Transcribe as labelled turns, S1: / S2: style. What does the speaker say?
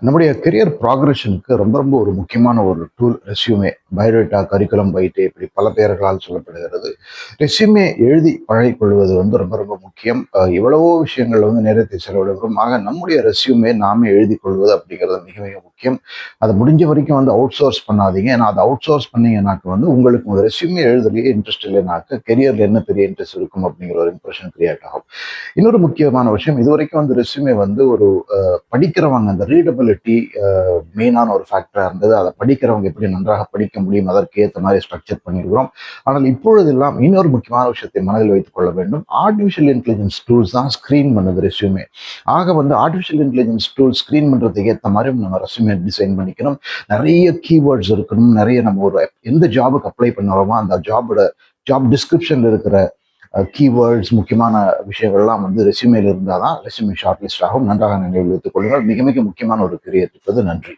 S1: நம்முடைய கெரியர் ப்ராக்ரஷனுக்கு ரொம்ப ரொம்ப ஒரு முக்கியமான ஒரு டூல் ரெஸ்யூமே. பயோடேட்டா, கரிக்குலம் வைட்டே இப்படி பல பெயர்களால் சொல்லப்படுகிறது. ரெஸ்யூமே எழுதி பழகிக்கொள்வது வந்து ரொம்ப ரொம்ப முக்கியம். எவ்வளவோ விஷயங்கள் வந்து நேரத்தை செலவிடுகிறோம். ஆக நம்முடைய ரெஸ்யூமே நாமே எழுதி கொள்வது அப்படிங்கிறது மிக மிக முக்கியம். அதை முடிஞ்ச வரைக்கும் வந்து அவுட் சோர்ஸ் பண்ணாதீங்க. ஏன்னா அதை அவுட் சோர்ஸ் பண்ணீங்கன்னாக்க வந்து உங்களுக்கு உங்க ரெஸ்யூமே எழுதுறதுலேயே இன்ட்ரெஸ்ட் இல்லைனாக்க கெரியர்ல என்ன பெரிய இன்ட்ரெஸ்ட் இருக்கும் அப்படிங்கிற ஒரு இம்ப்ரெஷன் கிரியேட் ஆகும். இன்னொரு முக்கியமான விஷயம், இதுவரைக்கும் வந்து ரெஸ்யூமே வந்து ஒரு படிக்கிறவங்க அந்த ரீடபிலிட்டி மெயினான ஒரு ஃபேக்டராக இருந்தது. அதை படிக்கிறவங்க எப்படி நன்றாக படிக்க முடியும் அதற்கு ஏற்ற மாதிரி ஸ்ட்ரக்சர் பண்ணியிருக்கிறோம். ஆனால் இப்பொழுதெல்லாம் இன்னொரு முக்கியமான விஷயத்தை மனதில் வைத்துக் கொள்ள வேண்டும். ஆர்டிஃபிஷியல் இன்டெலிஜென்ஸ் டூல்ஸ் தான் ஸ்க்ரீன் பண்ணுது ரெஸ்யூமே. ஆக வந்து ஆர்டிஃபிஷியல் இன்டெலிஜென்ஸ் டூல் ஸ்க்ரீன் பண்ணுறதுக்கு ஏற்ற மாதிரி நம்ம ரெஸ்யூமே டிசைன் பண்ணிக்கணும். நிறைய கீவேர்ட்ஸ் இருக்கணும். நிறைய நம்ம ஒரு எந்த ஜாபுக்கு அப்ளை பண்ணுறோமோ அந்த ஜாப் டிஸ்கிரிப்ஷன்ல இருக்கிற கீவேர்ட்ஸ் முக்கியமான விஷயங்கள்லாம் வந்து ரெஸ்யூமேல இருந்தால் தான் ரெஸ்யூமே ஷார்ட் லிஸ்ட் ஆகும். நன்றாக நினைவில் வைத்துக் கொள்ளுங்கள். மிக மிக முக்கியமான ஒரு கிரியேட் இருப்பது. நன்றி.